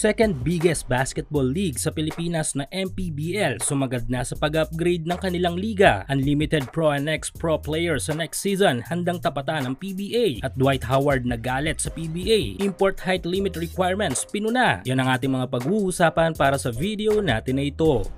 Second biggest basketball league sa Pilipinas na MPBL sumagad na sa pag-upgrade ng kanilang liga. Unlimited Pro and Ex-Pro players sa next season handang tapatan ng PBA at Dwight Howard na galit sa PBA. Import height limit requirements pinuna. Yan ang ating mga pag-uusapan para sa video natin na ito.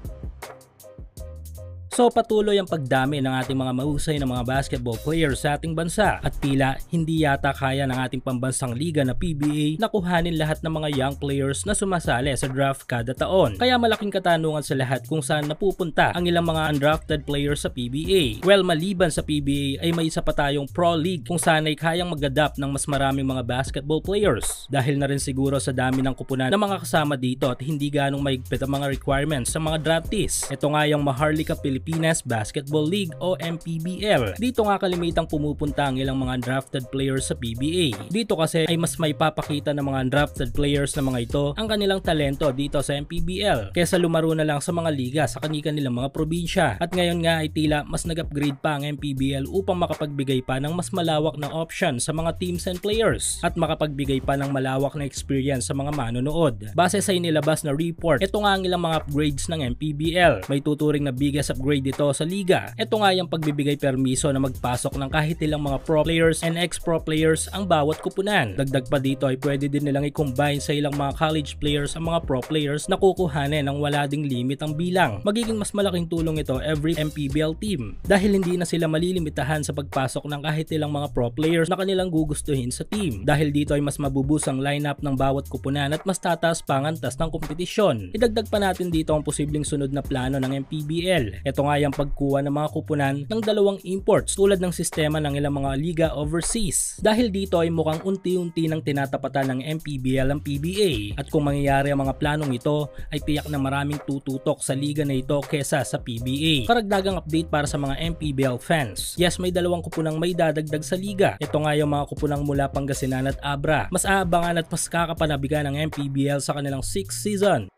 So patuloy ang pagdami ng ating mga mahusay na mga basketball players sa ating bansa at tila hindi yata kaya ng ating pambansang liga na PBA na kuhanin lahat ng mga young players na sumasali sa draft kada taon. Kaya malaking katanungan sa lahat kung saan napupunta ang ilang mga undrafted players sa PBA. Well, maliban sa PBA ay may isa pa tayong Pro League kung saan ay kayang mag-adapt ng mas maraming mga basketball players. Dahil na rin siguro sa dami ng kupunan ng mga kasama dito at hindi ganong maigpit ang mga requirements sa mga draftees. Ito nga yung Maharlika Pilipinas Basketball League o MPBL. Dito nga kalimitang pumupunta ang ilang mga undrafted players sa PBA. Dito kasi ay mas may papakita ng mga undrafted players na mga ito ang kanilang talento dito sa MPBL kesa lumaro na lang sa mga liga sa kanilang mga probinsya. At ngayon nga ay tila mas nag-upgrade pa ang MPBL upang makapagbigay pa ng mas malawak na option sa mga teams and players at makapagbigay pa ng malawak na experience sa mga manonood. Base sa inilabas na report, ito nga ang ilang mga upgrades ng MPBL. May tuturing na biggest upgrade ito sa liga. Ito nga yung pagbibigay permiso na magpasok ng kahit ilang mga pro players and ex-pro players ang bawat kupunan. Dagdag pa dito ay pwede din nilang i-combine sa ilang mga college players ang mga pro players na kukuhanin ng wala ding limit ang bilang. Magiging mas malaking tulong ito every MPBL team dahil hindi na sila malilimitahan sa pagpasok ng kahit ilang mga pro players na kanilang gugustuhin sa team. Dahil dito ay mas mabubus ang lineup ng bawat kupunan at mas tataas pa ang antas ng kompetisyon. Idagdag pa natin dito ang posibleng sunod na plano ng MPBL. Ito nga yung pagkuha ng mga kupunan ng dalawang imports tulad ng sistema ng ilang mga liga overseas. Dahil dito ay mukhang unti-unti nang tinatapatan ng MPBL ang PBA at kung mangyayari ang mga planong ito ay tiyak na maraming tututok sa liga na ito kesa sa PBA. Karagdagang update para sa mga MPBL fans. Yes, may dalawang kupunang may dadagdag sa liga. Ito nga yung mga kupunang mula Pangasinan at Abra. Mas aabangan at mas kakapanabigan ng MPBL sa kanilang 6th season.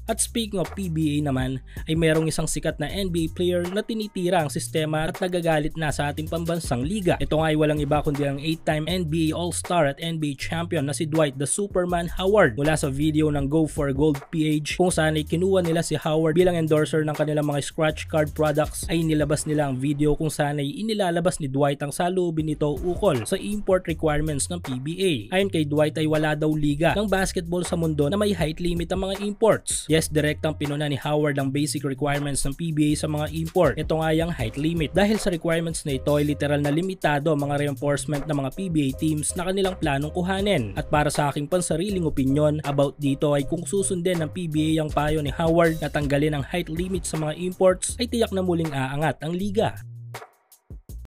At speaking of PBA naman, ay merong isang sikat na NBA player na tinitira ang sistema at nagagalit na sa ating pambansang liga. Ito nga ay walang iba kundi ang 8-time NBA All-Star at NBA Champion na si Dwight the Superman Howard. Mula sa video ng Go for Gold PH kung saan ay kinuha nila si Howard bilang endorser ng kanilang mga scratch card products, ay nilabas nila ang video kung saan ay inilalabas ni Dwight ang salubin nito ukol sa import requirements ng PBA. Ayon kay Dwight ay wala daw liga ng basketball sa mundo na may height limit ang mga imports. Yes, direktang pinuna ni Howard ang basic requirements ng PBA sa mga import. Ito nga yung height limit. Dahil sa requirements na ito ay literal na limitado ang mga reinforcement ng mga PBA teams na kanilang planong kuhanin. At para sa aking pansariling opinion about dito ay kung susundin ng PBA ang payo ni Howard na tanggalin ang height limit sa mga imports ay tiyak na muling aangat ang liga.